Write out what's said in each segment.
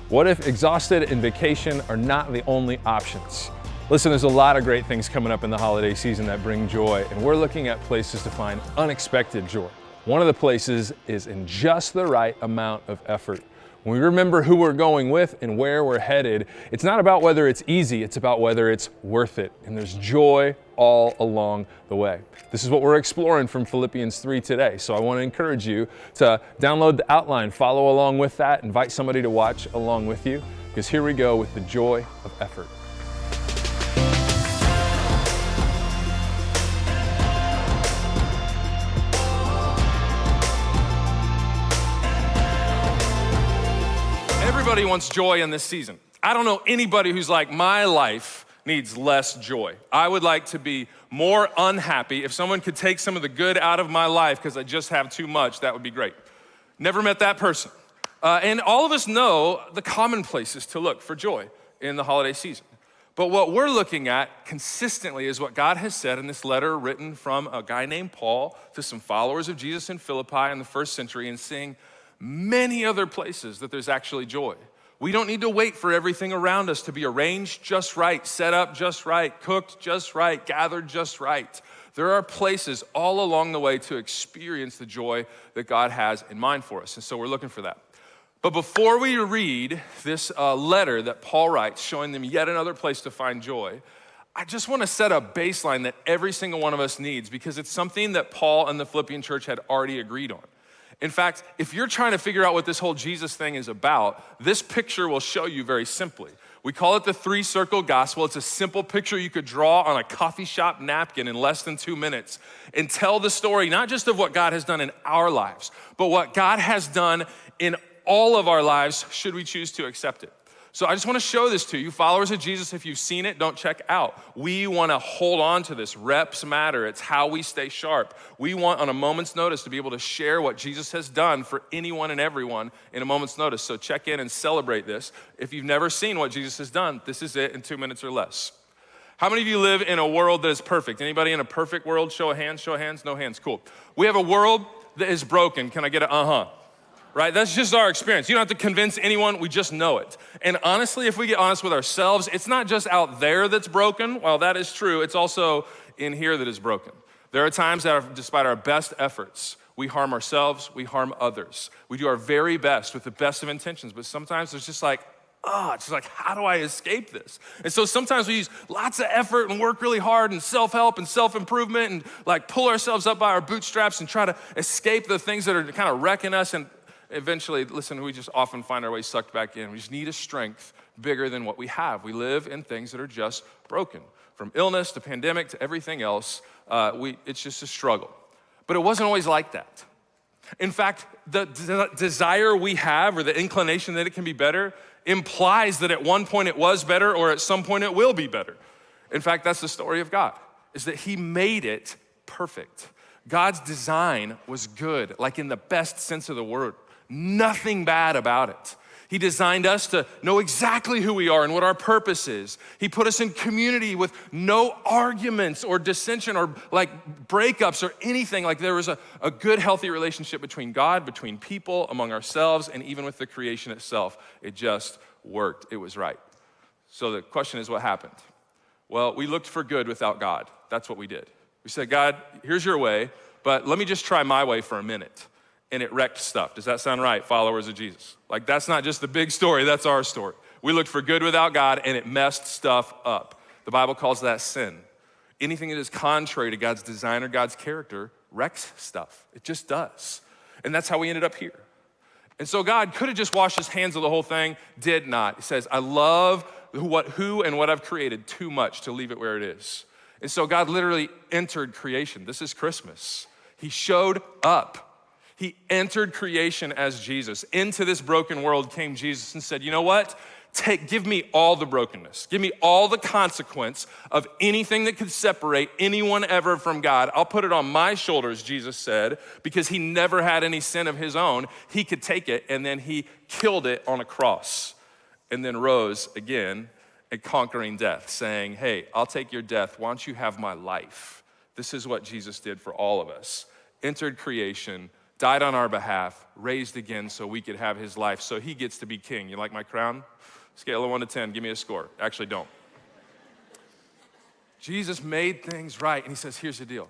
What if exhausted and vacation are not the only options? Listen, there's a lot of great things coming up in the holiday season that bring joy, and we're looking at places to find unexpected joy. One of the places is in just the right amount of effort. When we remember who we're going with and where we're headed, it's not about whether it's easy, it's about whether it's worth it. And there's joy all along the way. This is what we're exploring from Philippians 3 today. So I want to encourage you to download the outline, follow along with that, invite somebody to watch along with you, because here we go with the joy of effort. Everybody wants joy in this season. I don't know anybody who's like, my life needs less joy. I would like to be more unhappy. If someone could take some of the good out of my life because I just have too much, that would be great. Never met that person. And all of us know the common places to look for joy in the holiday season. But what we're looking at consistently is what God has said in this letter written from a guy named Paul to some followers of Jesus in Philippi in the first century, and seeing many other places that there's actually joy. We don't need to wait for everything around us to be arranged just right, set up just right, cooked just right, gathered just right. There are places all along the way to experience the joy that God has in mind for us. And so we're looking for that. But before we read this letter that Paul writes, showing them yet another place to find joy, I just want to set a baseline that every single one of us needs, because it's something that Paul and the Philippian church had already agreed on. In fact, if you're trying to figure out what this whole Jesus thing is about, this picture will show you very simply. We call it the three-circle gospel. It's a simple picture you could draw on a coffee shop napkin in less than 2 minutes and tell the story, not just of what God has done in our lives, but what God has done in all of our lives, should we choose to accept it. So I just want to show this to you. Followers of Jesus, if you've seen it, don't check out. We want to hold on to this. Reps matter. It's how we stay sharp. We want, on a moment's notice, to be able to share what Jesus has done for anyone and everyone in a moment's notice. So check in and celebrate this. If you've never seen what Jesus has done, this is it in 2 minutes or less. How many of you live in a world that is perfect? Anybody in a perfect world? Show of hands, no hands, cool. We have a world that is broken. Can I get an uh-huh? Right? That's just our experience. You don't have to convince anyone, we just know it. And honestly, if we get honest with ourselves, it's not just out there that's broken. While that is true, it's also in here that is broken. There are times that despite our best efforts, we harm ourselves, we harm others. We do our very best with the best of intentions, but sometimes there's just like, it's just like, how do I escape this? And so sometimes we use lots of effort and work really hard and self-help and self-improvement and like pull ourselves up by our bootstraps and try to escape the things that are kind of wrecking us. And eventually, listen, we just often find our way sucked back in. We just need a strength bigger than what we have. We live in things that are just broken. From illness to pandemic to everything else, it's just a struggle. But it wasn't always like that. In fact, the desire we have, or the inclination that it can be better, implies that at one point it was better, or at some point it will be better. In fact, that's the story of God, is that he made it perfect. God's design was good, like in the best sense of the word. Nothing bad about it. He designed us to know exactly who we are and what our purpose is. He put us in community with no arguments or dissension or like breakups or anything. Like there was a good, healthy relationship between God, between people, among ourselves, and even with the creation itself. It just worked. It was right. So the question is, what happened? Well, we looked for good without God. That's what we did. We said, God, here's your way, but let me just try my way for a minute. And it wrecked stuff. Does that sound right, followers of Jesus? Like that's not just the big story, that's our story. We looked for good without God and it messed stuff up. The Bible calls that sin. Anything that is contrary to God's design or God's character wrecks stuff. It just does. And that's how we ended up here. And so God could have just washed his hands of the whole thing, did not. He says, I love who and what I've created too much to leave it where it is. And so God literally entered creation. This is Christmas. He showed up. He entered creation as Jesus. Into this broken world came Jesus and said, you know what? Give me all the brokenness. Give me all the consequence of anything that could separate anyone ever from God. I'll put it on my shoulders, Jesus said, because he never had any sin of his own. He could take it, and then he killed it on a cross and then rose again and conquering death, saying, hey, I'll take your death. Why don't you have my life? This is what Jesus did for all of us. Entered creation, died on our behalf, raised again so we could have his life, so he gets to be king. You like my crown? Scale of 1 to 10, give me a score. Actually, don't. Jesus made things right, and he says, here's the deal.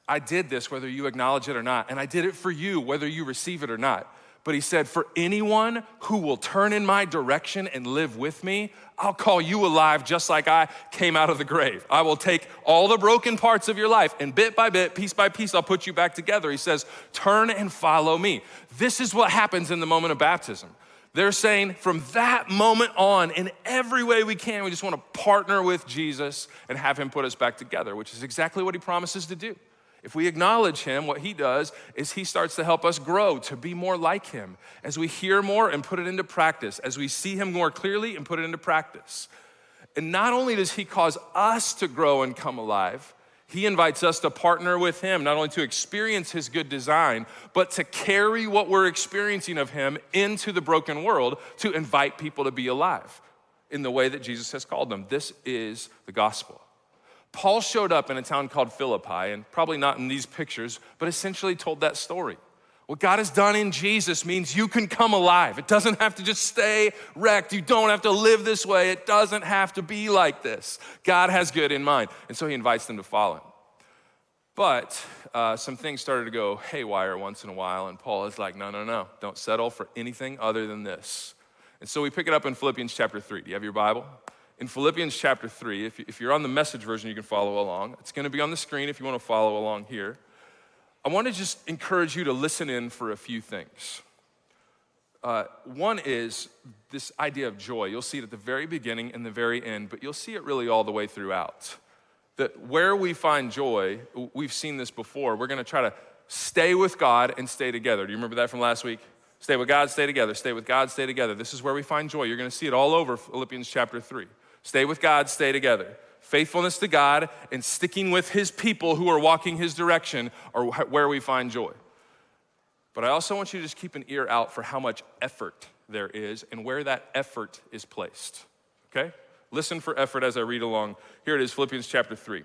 I did this whether you acknowledge it or not, and I did it for you whether you receive it or not. But he said, for anyone who will turn in my direction and live with me, I'll call you alive just like I came out of the grave. I will take all the broken parts of your life and bit by bit, piece by piece, I'll put you back together. He says, turn and follow me. This is what happens in the moment of baptism. They're saying from that moment on, in every way we can, we just want to partner with Jesus and have him put us back together, which is exactly what he promises to do. If we acknowledge him, what he does is he starts to help us grow to be more like him as we hear more and put it into practice, as we see him more clearly and put it into practice. And not only does he cause us to grow and come alive, he invites us to partner with him, not only to experience his good design, but to carry what we're experiencing of him into the broken world to invite people to be alive in the way that Jesus has called them. This is the gospel. Paul showed up in a town called Philippi, and probably not in these pictures, but essentially told that story. What God has done in Jesus means you can come alive. It doesn't have to just stay wrecked. You don't have to live this way. It doesn't have to be like this. God has good in mind. And so he invites them to follow him. But some things started to go haywire once in a while, and Paul is like, no. Don't settle for anything other than this. And so we pick it up in Philippians chapter 3. Do you have your Bible? In Philippians chapter 3, if you're on the Message version, you can follow along. It's gonna be on the screen if you wanna follow along here. I wanna just encourage you to listen in for a few things. One is this idea of joy. You'll see it at the very beginning and the very end, but you'll see it really all the way throughout. That where we find joy, we've seen this before, we're gonna try to stay with God and stay together. Do you remember that from last week? Stay with God, stay together. Stay with God, stay together. This is where we find joy. You're gonna see it all over Philippians chapter 3. Stay with God, stay together. Faithfulness to God and sticking with his people who are walking his direction are where we find joy. But I also want you to just keep an ear out for how much effort there is and where that effort is placed, okay? Listen for effort as I read along. Here it is, Philippians chapter 3.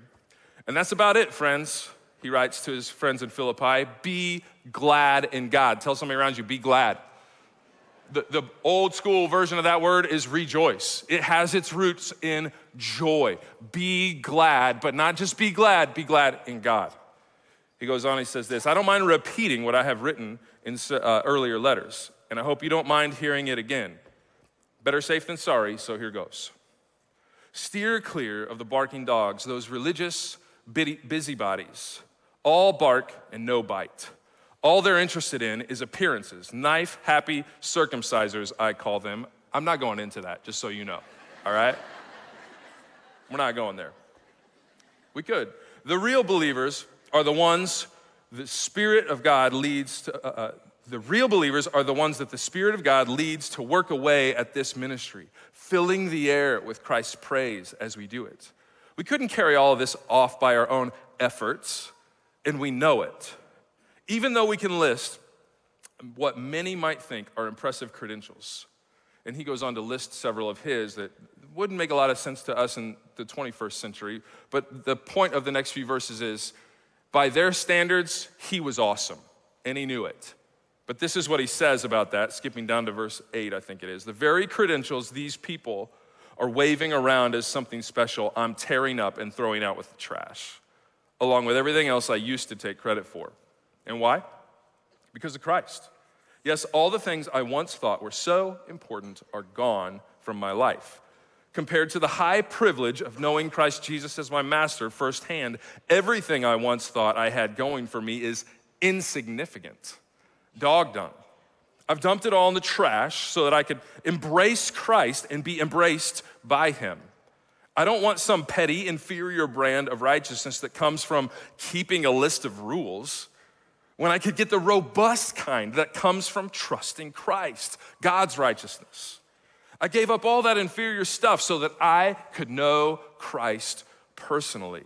And that's about it, friends. He writes to his friends in Philippi, be glad in God. Tell somebody around you, be glad. The old school version of that word is rejoice. It has its roots in joy. Be glad, but not just be glad in God. He goes on, he says this, I don't mind repeating what I have written in earlier letters, and I hope you don't mind hearing it again. Better safe than sorry, so here goes. Steer clear of the barking dogs, those religious busybodies. All bark and no bite. All they're interested in is appearances, knife-happy circumcisers, I call them. I'm not going into that, just so you know, all right? We're not going there. We could. The real believers are the ones the Spirit of God leads to, the real believers are the ones that the Spirit of God leads to work away at this ministry, filling the air with Christ's praise as we do it. We couldn't carry all of this off by our own efforts, and we know it. Even though we can list what many might think are impressive credentials. And he goes on to list several of his that wouldn't make a lot of sense to us in the 21st century, but the point of the next few verses is, by their standards, he was awesome, and he knew it. But this is what he says about that, skipping down to verse 8, I think it is. The very credentials these people are waving around as something special, I'm tearing up and throwing out with the trash, along with everything else I used to take credit for. And why? Because of Christ. Yes, all the things I once thought were so important are gone from my life. Compared to the high privilege of knowing Christ Jesus as my master firsthand, everything I once thought I had going for me is insignificant, dog dung. I've dumped it all in the trash so that I could embrace Christ and be embraced by him. I don't want some petty, inferior brand of righteousness that comes from keeping a list of rules, when I could get the robust kind that comes from trusting Christ, God's righteousness. I gave up all that inferior stuff so that I could know Christ personally,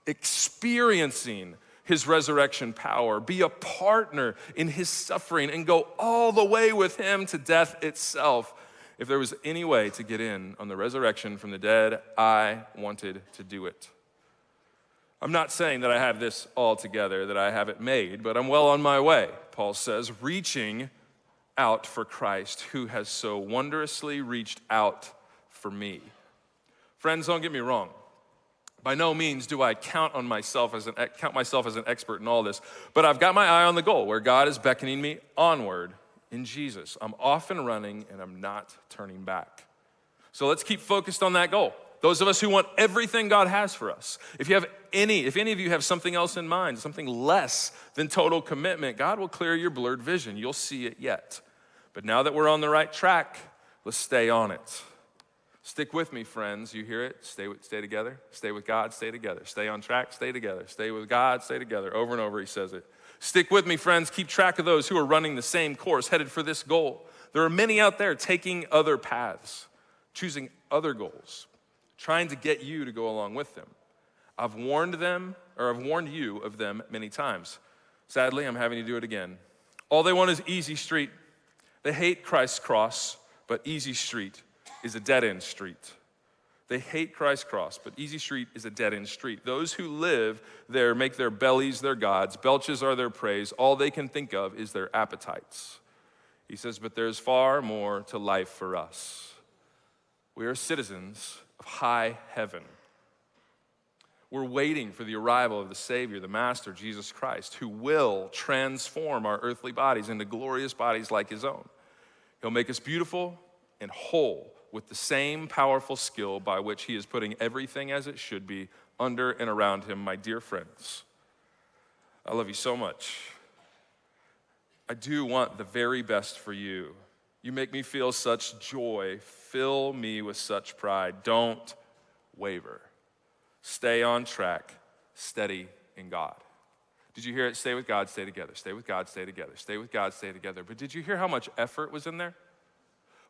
experiencing his resurrection power, be a partner in his suffering, and go all the way with him to death itself. If there was any way to get in on the resurrection from the dead, I wanted to do it. I'm not saying that I have this all together, that I have it made, but I'm well on my way, Paul says, reaching out for Christ, who has so wondrously reached out for me. Friends, don't get me wrong. By no means do I count myself as an expert in all this, but I've got my eye on the goal where God is beckoning me onward in Jesus. I'm off and running, and I'm not turning back. So let's keep focused on that goal. Those of us who want everything God has for us. If any of you have something else in mind, something less than total commitment, God will clear your blurred vision. You'll see it yet. But now that we're on the right track, let's stay on it. Stick with me, friends. You hear it? Stay together. Stay with God, stay together. Stay on track, stay together. Stay with God, stay together. Over and over he says it. Stick with me, friends. Keep track of those who are running the same course, headed for this goal. There are many out there taking other paths, choosing other goals, trying to get you to go along with them. I've warned you of them many times. Sadly, I'm having to do it again. All they want is easy street. They hate Christ's cross, but easy street is a dead-end street. They hate Christ's cross, but easy street is a dead-end street. Those who live there make their bellies their gods. Belches are their praise. All they can think of is their appetites. He says, but there's far more to life for us. We are citizens of high heaven. We're waiting for the arrival of the Savior, the Master, Jesus Christ, who will transform our earthly bodies into glorious bodies like his own. He'll make us beautiful and whole with the same powerful skill by which he is putting everything as it should be under and around him, my dear friends. I love you so much. I do want the very best for you. You make me feel such joy. Fill me with such pride. Don't waver. Stay on track, steady in God. Did you hear it? Stay with God, stay together. Stay with God, stay together. Stay with God, stay together. But did you hear how much effort was in there?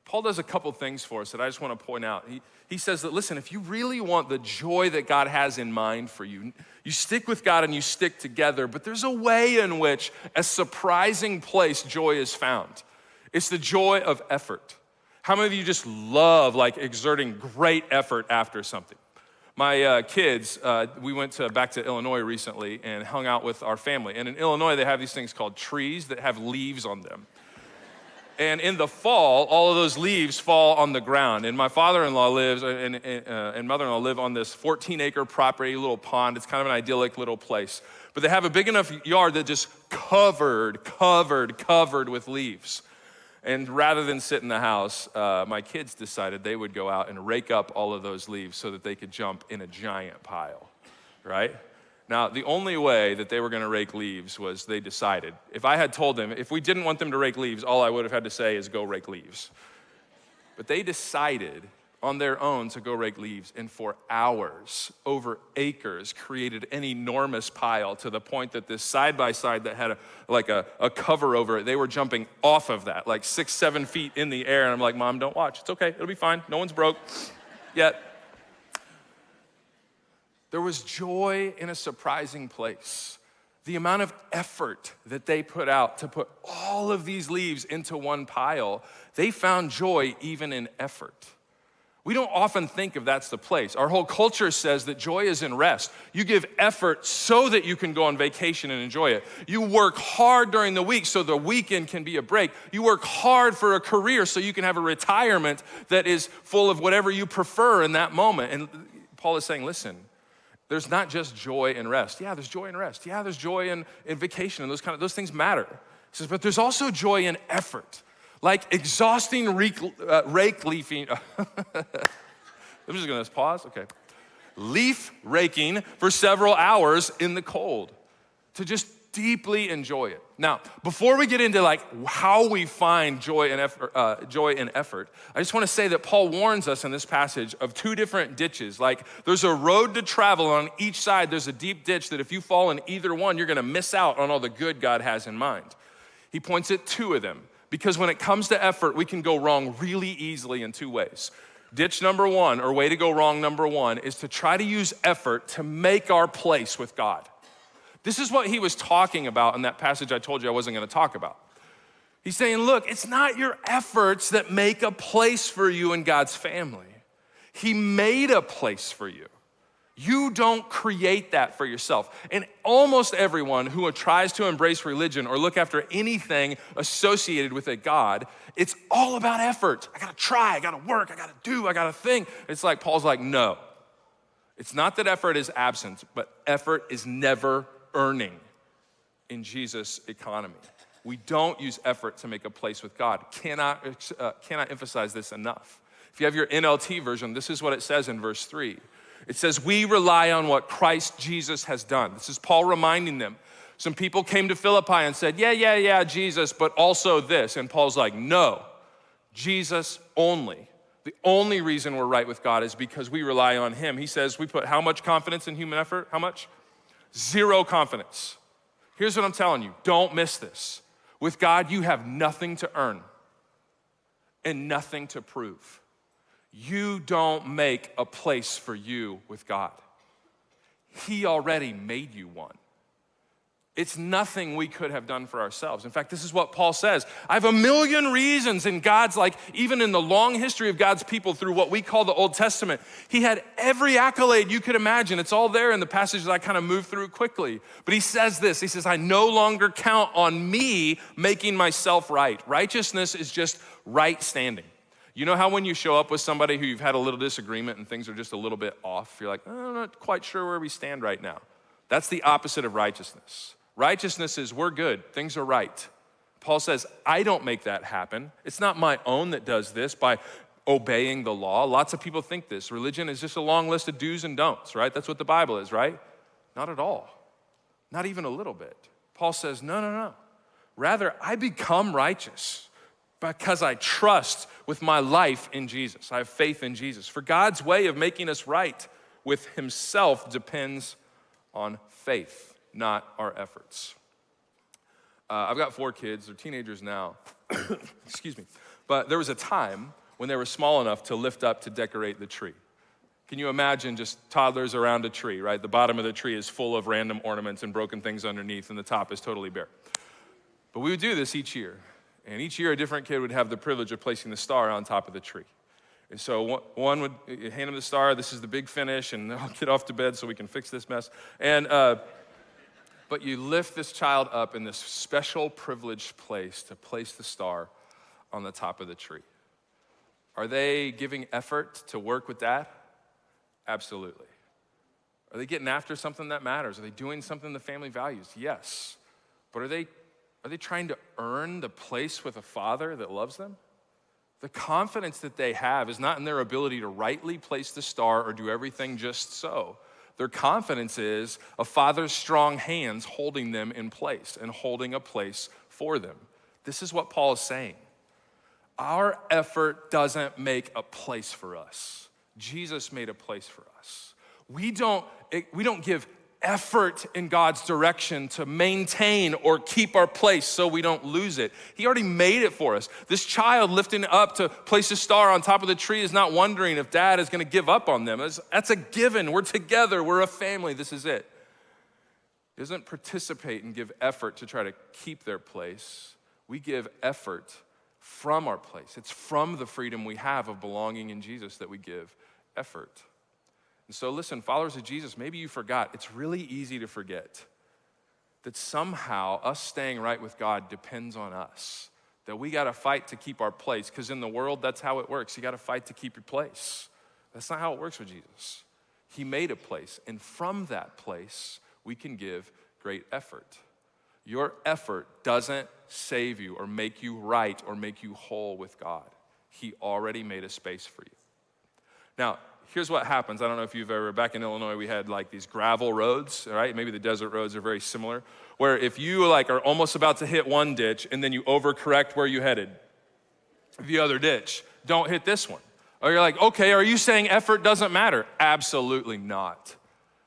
Paul does a couple things for us that I just want to point out. He says that, listen, if you really want the joy that God has in mind for you, you stick with God and you stick together, but there's a way in which a surprising place joy is found. It's the joy of effort. How many of you just love exerting great effort after something? My kids, we went back to Illinois recently and hung out with our family. And in Illinois, they have these things called trees that have leaves on them. And in the fall, all of those leaves fall on the ground. And my father-in-law lives and mother-in-law live on this 14-acre property, little pond. It's kind of an idyllic little place. But they have a big enough yard that just covered with leaves. And rather than sit in the house, my kids decided they would go out and rake up all of those leaves so that they could jump in a giant pile, right? Now, the only way that they were gonna rake leaves was they decided. If I had told them, if we didn't want them to rake leaves, all I would have had to say is go rake leaves. But they decided on their own to go rake leaves, and for hours, over acres, created an enormous pile to the point that this side-by-side that had a cover over it, they were jumping off of that, 6-7 feet in the air, and I'm like, Mom, don't watch, it's okay, it'll be fine, no one's broke yet. There was joy in a surprising place. The amount of effort that they put out to put all of these leaves into one pile, they found joy even in effort. We don't often think of that's the place. Our whole culture says that joy is in rest. You give effort so that you can go on vacation and enjoy it. You work hard during the week so the weekend can be a break. You work hard for a career so you can have a retirement that is full of whatever you prefer in that moment. And Paul is saying, listen, there's not just joy in rest. Yeah, there's joy in rest. Yeah, there's joy in vacation, and those things matter. He says, but there's also joy in effort. Like exhausting rake leafing. I'm just gonna pause, okay. Leaf raking for several hours in the cold to just deeply enjoy it. Now, before we get into how we find joy in effort, I just wanna say that Paul warns us in this passage of two different ditches. There's a road to travel, on each side there's a deep ditch that if you fall in either one, you're gonna miss out on all the good God has in mind. He points at two of them. Because when it comes to effort, we can go wrong really easily in two ways. Ditch number one, or way to go wrong number one, is to try to use effort to make our place with God. This is what he was talking about in that passage I told you I wasn't gonna talk about. He's saying, look, it's not your efforts that make a place for you in God's family. He made a place for you. You don't create that for yourself. And almost everyone who tries to embrace religion or look after anything associated with a God, it's all about effort. I gotta try, I gotta work, I gotta do, I gotta think. It's like, Paul's like, no. It's not that effort is absent, but effort is never earning in Jesus' economy. We don't use effort to make a place with God. Cannot emphasize this enough. If you have your NLT version, this is what it says in verse 3. It says, we rely on what Christ Jesus has done. This is Paul reminding them. Some people came to Philippi and said, yeah, Jesus, but also this. And Paul's like, no, Jesus only. The only reason we're right with God is because we rely on him. He says we put how much confidence in human effort? How much? 0 confidence. Here's what I'm telling you. Don't miss this. With God, you have nothing to earn and nothing to prove. You don't make a place for you with God. He already made you one. It's nothing we could have done for ourselves. In fact, this is what Paul says. I have a million reasons in God's, even in the long history of God's people through what we call the Old Testament, he had every accolade you could imagine. It's all there in the passages I kind of move through quickly. But he says this, he says, I no longer count on me making myself right. Righteousness is just right standing. You know how when you show up with somebody who you've had a little disagreement and things are just a little bit off, you're like, I'm not quite sure where we stand right now. That's the opposite of righteousness. Righteousness is we're good, things are right. Paul says, I don't make that happen. It's not my own that does this by obeying the law. Lots of people think this. Religion is just a long list of do's and don'ts, right? That's what the Bible is, right? Not at all. Not even a little bit. Paul says, no. Rather, I become righteous because I trust with my life in Jesus. I have faith in Jesus. For God's way of making us right with himself depends on faith, not our efforts. I've got 4 kids. They're teenagers now. Excuse me. But there was a time when they were small enough to lift up to decorate the tree. Can you imagine just toddlers around a tree, right? The bottom of the tree is full of random ornaments and broken things underneath, and the top is totally bare. But we would do this each year. And each year, a different kid would have the privilege of placing the star on top of the tree. And so one would hand him the star, this is the big finish, and I'll get off to bed so we can fix this mess. And but you lift this child up in this special privileged place to place the star on the top of the tree. Are they giving effort to work with that? Absolutely. Are they getting after something that matters? Are they doing something the family values? Yes. But are they trying to earn the place with a father that loves them? The confidence that they have is not in their ability to rightly place the star or do everything just so. Their confidence is a father's strong hands holding them in place and holding a place for them. This is what Paul is saying. Our effort doesn't make a place for us. Jesus made a place for us. We don't give effort in God's direction to maintain or keep our place so we don't lose it. He already made it for us. This child lifting up to place a star on top of the tree is not wondering if dad is going to give up on them. That's a given. We're together. We're a family. This is it. He doesn't participate and give effort to try to keep their place. We give effort from our place. It's from the freedom we have of belonging in Jesus that we give effort. And so listen, followers of Jesus, maybe you forgot. It's really easy to forget that somehow us staying right with God depends on us. That we got to fight to keep our place, because in the world, that's how it works. You got to fight to keep your place. That's not how it works with Jesus. He made a place, and from that place, we can give great effort. Your effort doesn't save you or make you right or make you whole with God. He already made a space for you. Now, here's what happens. I don't know if you've ever, back in Illinois, we had these gravel roads, right? Maybe the desert roads are very similar, where if you are almost about to hit one ditch and then you overcorrect where you headed, the other ditch, don't hit this one. Or you're like, okay, are you saying effort doesn't matter? Absolutely not.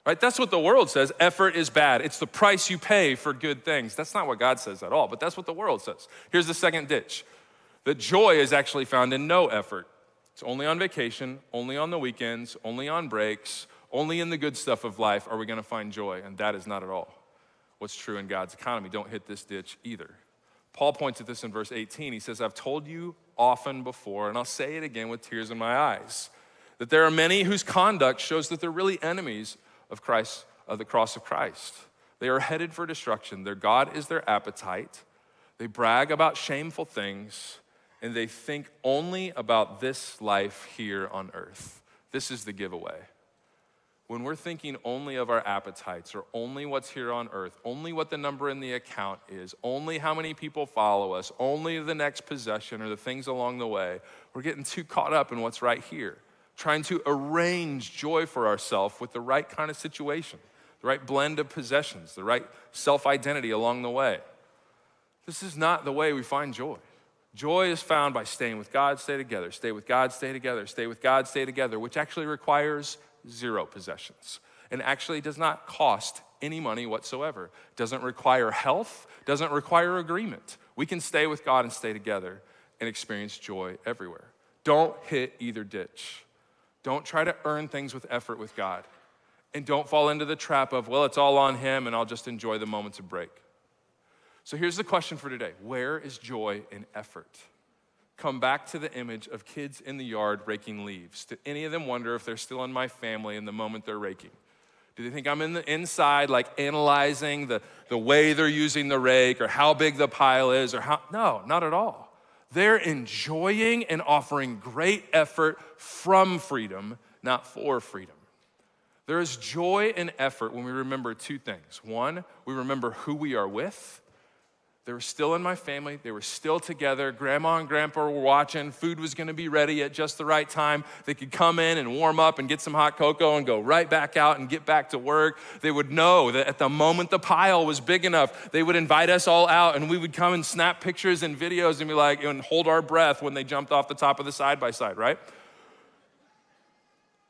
Right? That's what the world says. Effort is bad. It's the price you pay for good things. That's not what God says at all, but that's what the world says. Here's the second ditch. The joy is actually found in no effort. It's only on vacation, only on the weekends, only on breaks, only in the good stuff of life are we going to find joy, and that is not at all what's true in God's economy. Don't hit this ditch either. Paul points at this in verse 18. He says, I've told you often before, and I'll say it again with tears in my eyes, That there are many whose conduct shows that they're really enemies of Christ, of the cross of Christ. They are headed for destruction. Their God is their appetite. They brag about shameful things, and they think only about this life here on earth. This is the giveaway. When we're thinking only of our appetites or only what's here on earth, only what the number in the account is, only how many people follow us, only the next possession or the things along the way, we're getting too caught up in what's right here, trying to arrange joy for ourselves with the right kind of situation, the right blend of possessions, the right self-identity along the way. This is not the way we find joy. Joy is found by staying with God, stay together, stay with God, stay together, stay with God, stay together, which actually requires 0 possessions and actually does not cost any money whatsoever. Doesn't require health, doesn't require agreement. We can stay with God and stay together and experience joy everywhere. Don't hit either ditch. Don't try to earn things with effort with God. And don't fall into the trap of, well, it's all on him and I'll just enjoy the moments of break. So here's the question for today. Where is joy in effort? Come back to the image of kids in the yard raking leaves. Do any of them wonder if they're still in my family in the moment they're raking? Do they think I'm in the inside, like analyzing the way they're using the rake or how big the pile is or how? No, not at all. They're enjoying and offering great effort from freedom, not for freedom. There is joy and effort when we remember 2 things. 1, we remember who we are with. They were still in my family. They were still together. Grandma and grandpa were watching. Food was gonna be ready at just the right time. They could come in and warm up and get some hot cocoa and go right back out and get back to work. They would know that at the moment the pile was big enough, they would invite us all out and we would come and snap pictures and videos and be like, and hold our breath when they jumped off the top of the side-by-side, right?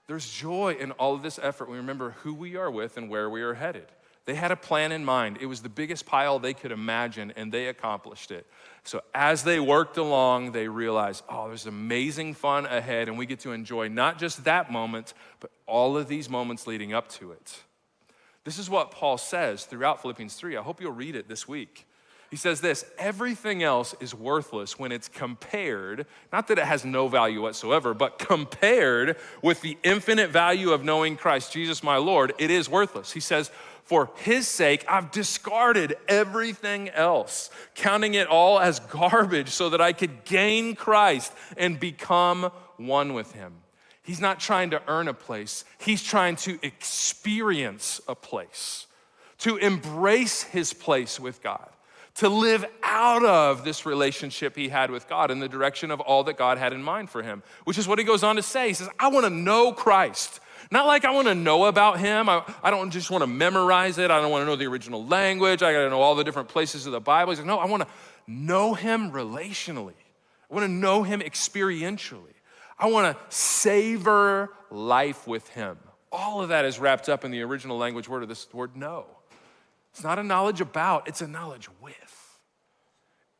There's joy in all of this effort. We remember who we are with and where we are headed. They had a plan in mind. It was the biggest pile they could imagine, and they accomplished it. So as they worked along, they realized, oh, there's amazing fun ahead, and we get to enjoy not just that moment, but all of these moments leading up to it. This is what Paul says throughout Philippians 3. I hope you'll read it this week. He says this, everything else is worthless when it's compared, not that it has no value whatsoever, but compared with the infinite value of knowing Christ Jesus my Lord, it is worthless. He says, for his sake, I've discarded everything else, counting it all as garbage so that I could gain Christ and become one with him. He's not trying to earn a place. He's trying to experience a place, to embrace his place with God, to live out of this relationship he had with God in the direction of all that God had in mind for him, which is what he goes on to say. He says, I want to know Christ. Not like I want to know about him. I don't just want to memorize it. I don't want to know the original language. I got to know all the different places of the Bible. He's like, no, I want to know him relationally. I want to know him experientially. I want to savor life with him. All of that is wrapped up in the original language word of this word know. It's not a knowledge about, it's a knowledge with.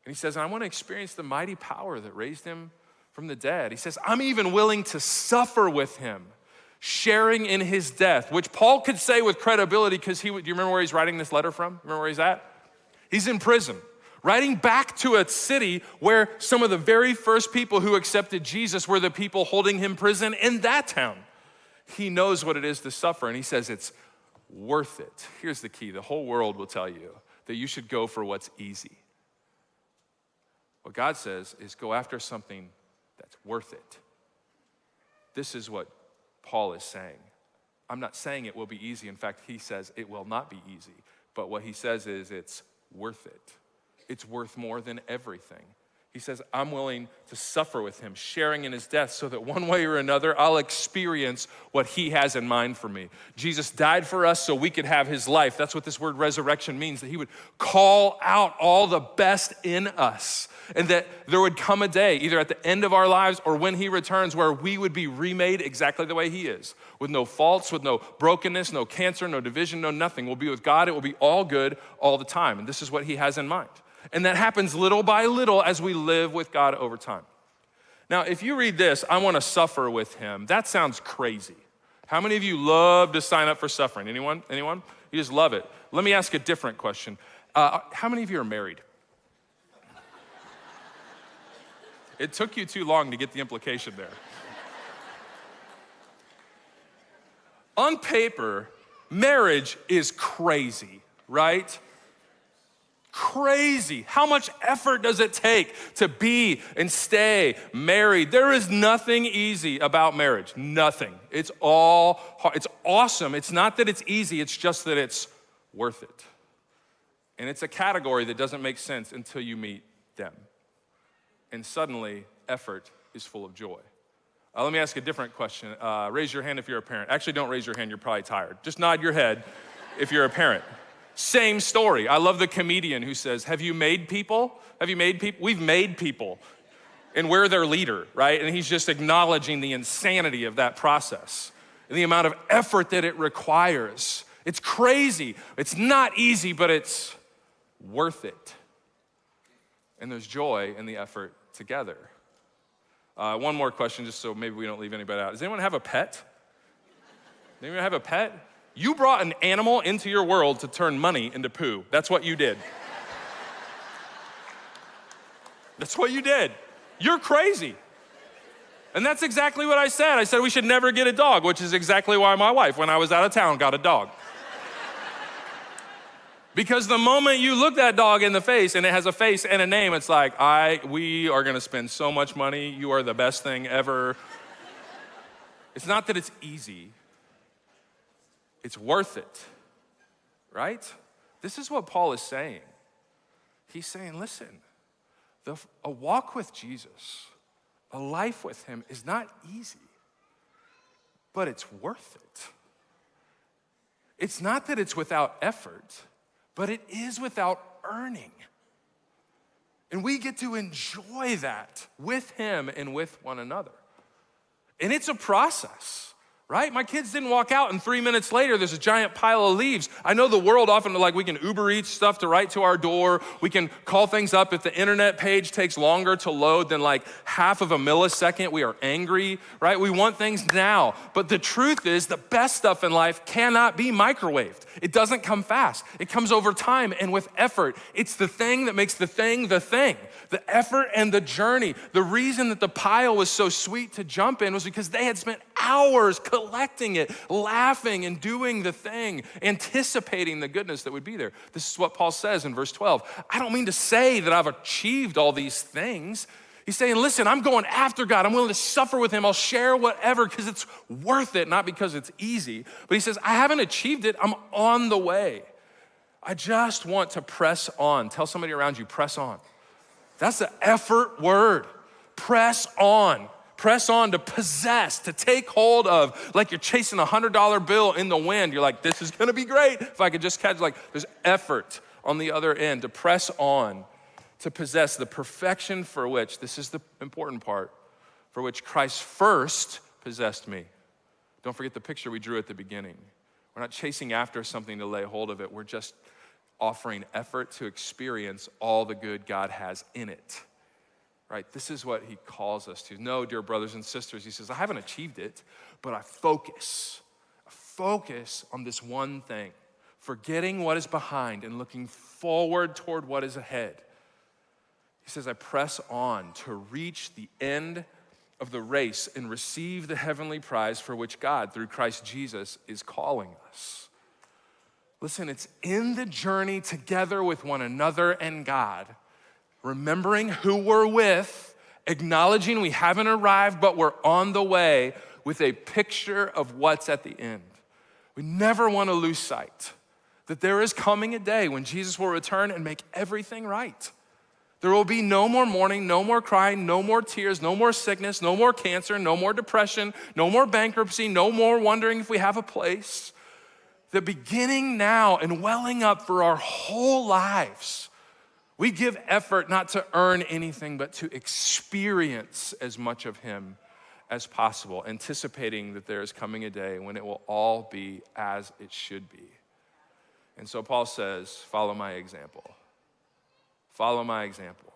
And he says, I want to experience the mighty power that raised him from the dead. He says, I'm even willing to suffer with him, sharing in his death, which Paul could say with credibility because do you remember where he's writing this letter from? Remember where he's at? He's in prison, writing back to a city where some of the very first people who accepted Jesus were the people holding him prison in that town. He knows what it is to suffer, and he says it's worth it. Here's the key. The whole world will tell you that you should go for what's easy. What God says is go after something that's worth it. This is what Paul is saying. I'm not saying it will be easy. In fact, he says it will not be easy. But what he says is it's worth it. It's worth more than everything. He says, I'm willing to suffer with him, sharing in his death so that one way or another, I'll experience what he has in mind for me. Jesus died for us so we could have his life. That's what this word resurrection means, that he would call out all the best in us. And that there would come a day, either at the end of our lives or when he returns, where we would be remade exactly the way he is, with no faults, with no brokenness, no cancer, no division, no nothing. We'll be with God. It will be all good all the time. And this is what he has in mind. And that happens little by little as we live with God over time. Now, if you read this, I want to suffer with him, that sounds crazy. How many of you love to sign up for suffering? Anyone? You just love it. Let me ask a different question. How many of you are married? It took you too long to get the implication there. On paper, marriage is crazy, right? Crazy. How much effort does it take to be and stay married? There is nothing easy about marriage. Nothing. It's all hard. It's awesome. It's not that it's easy, it's just that it's worth it. And it's a category that doesn't make sense until you meet them. And suddenly, effort is full of joy. Let me ask a different question. Raise your hand if you're a parent. Actually, don't raise your hand, you're probably tired. Just nod your head if you're a parent. Same story. I love the comedian who says, have you made people? Have you made people? We've made people. And we're their leader, right? And he's just acknowledging the insanity of that process and the amount of effort that it requires. It's crazy. It's not easy, but it's worth it. And there's joy in the effort together. One more question, just so maybe we don't leave anybody out. Does anyone have a pet? Does anyone have a pet? You brought an animal into your world to turn money into poo. That's what you did. That's what you did. You're crazy. And that's exactly what I said. I said we should never get a dog, which is exactly why my wife, when I was out of town, got a dog. Because the moment you look that dog in the face and it has a face and a name, it's like, we are gonna spend so much money. You are the best thing ever. It's not that it's easy. It's worth it, right? This is what Paul is saying. He's saying, listen, a walk with Jesus, a life with him is not easy, but it's worth it. It's not that it's without effort, but it is without earning. And we get to enjoy that with him and with one another. And it's a process. Right? My kids didn't walk out and 3 minutes later, there's a giant pile of leaves. I know the world often, like we can Uber Eats stuff to right to our door. We can call things up. If the internet page takes longer to load than like half of a millisecond, we are angry, right? We want things now. But the truth is the best stuff in life cannot be microwaved. It doesn't come fast. It comes over time and with effort. It's the thing that makes the thing the thing. The effort and the journey. The reason that the pile was so sweet to jump in was because they had spent hours collecting it, laughing and doing the thing, anticipating the goodness that would be there. This is what Paul says in verse 12. I don't mean to say that I've achieved all these things. He's saying, listen, I'm going after God. I'm willing to suffer with him. I'll share whatever because it's worth it, not because it's easy. But he says, I haven't achieved it. I'm on the way. I just want to press on. Tell somebody around you, press on. That's the effort word. Press on. Press on to possess, to take hold of, like you're chasing a $100 bill in the wind. You're like, this is gonna be great if I could just catch, like there's effort on the other end to press on, to possess the perfection for which, this is the important part, for which Christ first possessed me. Don't forget the picture we drew at the beginning. We're not chasing after something to lay hold of it. We're just offering effort to experience all the good God has in it, right? This is what he calls us to. No, dear brothers and sisters, he says, I haven't achieved it, but I focus on this one thing, forgetting what is behind and looking forward toward what is ahead. He says, I press on to reach the end of the race and receive the heavenly prize for which God, through Christ Jesus, is calling us. Listen, it's in the journey together with one another and God, remembering who we're with, acknowledging we haven't arrived, but we're on the way with a picture of what's at the end. We never want to lose sight that there is coming a day when Jesus will return and make everything right. There will be no more mourning, no more crying, no more tears, no more sickness, no more cancer, no more depression, no more bankruptcy, no more wondering if we have a place. That beginning now and welling up for our whole lives, we give effort not to earn anything, but to experience as much of him as possible, anticipating that there is coming a day when it will all be as it should be. And so Paul says, follow my example. Follow my example.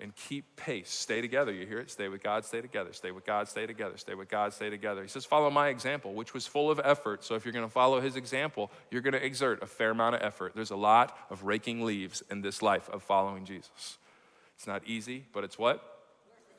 And keep pace. Stay together, you hear it? Stay with God, stay together. Stay with God, stay together. Stay with God, stay together. He says, follow my example, which was full of effort. So if you're gonna follow his example, you're gonna exert a fair amount of effort. There's a lot of raking leaves in this life of following Jesus. It's not easy, but it's what?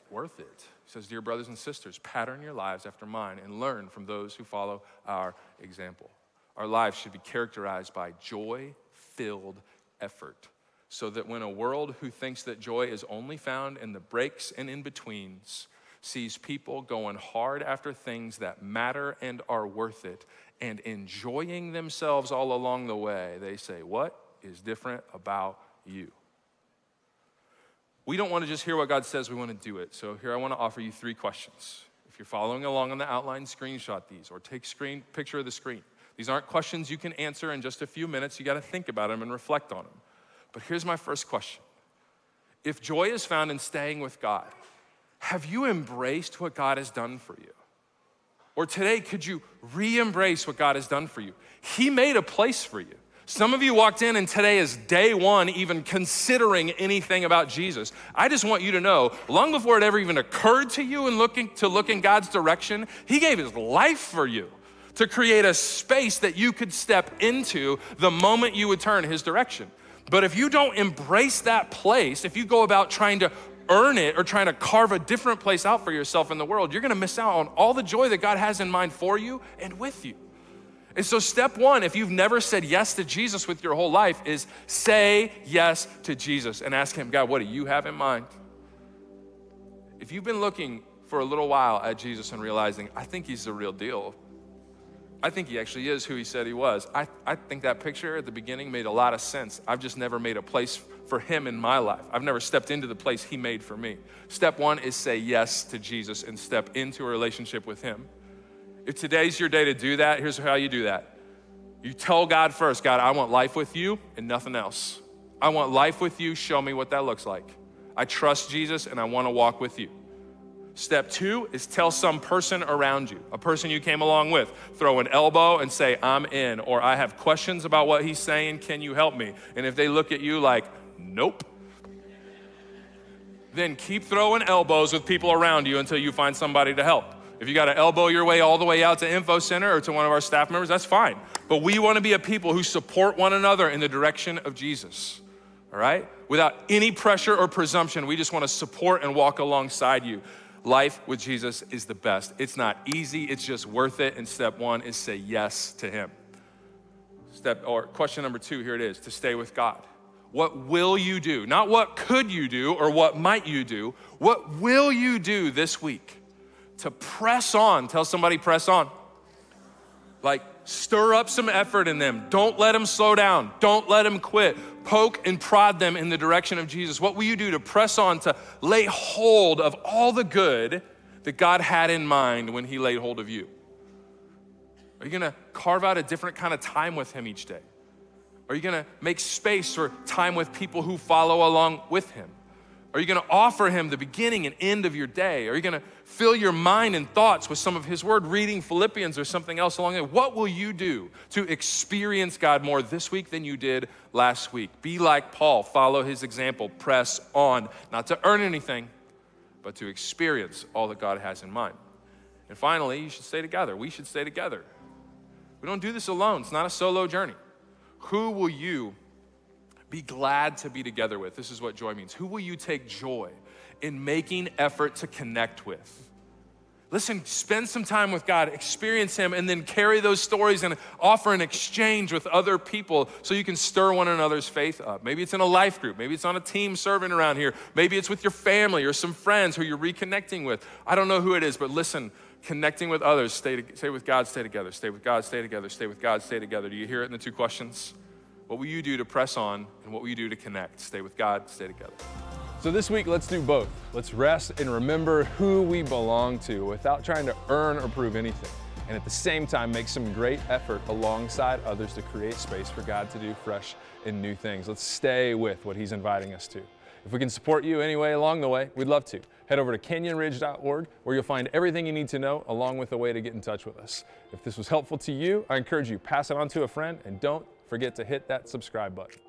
Worth it. He says, dear brothers and sisters, pattern your lives after mine and learn from those who follow our example. Our lives should be characterized by joy-filled effort, so that when a world who thinks that joy is only found in the breaks and in-betweens sees people going hard after things that matter and are worth it and enjoying themselves all along the way, they say, what is different about you? We don't want to just hear what God says, we want to do it. So here I want to offer you 3 questions. If you're following along on the outline, screenshot these or take picture of the screen. These aren't questions you can answer in just a few minutes. You got to think about them and reflect on them. But here's my first question. If joy is found in staying with God, have you embraced what God has done for you? Or today, could you re-embrace what God has done for you? He made a place for you. Some of you walked in and today is day 1 even considering anything about Jesus. I just want you to know, long before it ever even occurred to you and look in God's direction, he gave his life for you to create a space that you could step into the moment you would turn his direction. But if you don't embrace that place, if you go about trying to earn it or trying to carve a different place out for yourself in the world, you're gonna miss out on all the joy that God has in mind for you and with you. And so step 1, if you've never said yes to Jesus with your whole life, is say yes to Jesus and ask him, God, what do you have in mind? If you've been looking for a little while at Jesus and realizing, I think he's the real deal, I think he actually is who he said he was. I think that picture at the beginning made a lot of sense. I've just never made a place for him in my life. I've never stepped into the place he made for me. Step 1 is say yes to Jesus and step into a relationship with him. If today's your day to do that, here's how you do that. You tell God first, God, I want life with you and nothing else. I want life with you, show me what that looks like. I trust Jesus and I want to walk with you. Step 2 is tell some person around you, a person you came along with. Throw an elbow and say, I'm in, or I have questions about what he's saying, can you help me? And if they look at you like, nope, then keep throwing elbows with people around you until you find somebody to help. If you got to elbow your way all the way out to Info Center or to one of our staff members, that's fine. But we want to be a people who support one another in the direction of Jesus, all right? Without any pressure or presumption, we just want to support and walk alongside you. Life with Jesus is the best. It's not easy, it's just worth it. And step 1 is say yes to him. Question number 2, here it is, to stay with God. What will you do? Not what could you do or what might you do. What will you do this week to press on? Tell somebody, press on. Like, stir up some effort in them. Don't let them slow down. Don't let them quit. Poke and prod them in the direction of Jesus. What will you do to press on, to lay hold of all the good that God had in mind when he laid hold of you? Are you gonna carve out a different kind of time with him each day? Are you gonna make space or time with people who follow along with him? Are you gonna offer him the beginning and end of your day? Are you gonna fill your mind and thoughts with some of his word, reading Philippians or something else along the way? What will you do to experience God more this week than you did last week? Be like Paul, follow his example, press on, not to earn anything, but to experience all that God has in mind. And finally, you should stay together. We should stay together. We don't do this alone. It's not a solo journey. Who will you be glad to be together with? This is what joy means. Who will you take joy in making effort to connect with? Listen, spend some time with God, experience him, and then carry those stories and offer an exchange with other people so you can stir one another's faith up. Maybe it's in a life group. Maybe it's on a team serving around here. Maybe it's with your family or some friends who you're reconnecting with. I don't know who it is, but listen, connecting with others, stay with God, stay together. Stay with God, stay together. Stay with God, stay together. Do you hear it in the 2 questions? What will you do to press on, and what will you do to connect? Stay with God, stay together. So this week, let's do both. Let's rest and remember who we belong to without trying to earn or prove anything. And at the same time, make some great effort alongside others to create space for God to do fresh and new things. Let's stay with what he's inviting us to. If we can support you anyway along the way, we'd love to. Head over to canyonridge.org where you'll find everything you need to know along with a way to get in touch with us. If this was helpful to you, I encourage you, pass it on to a friend, and don't forget to hit that subscribe button.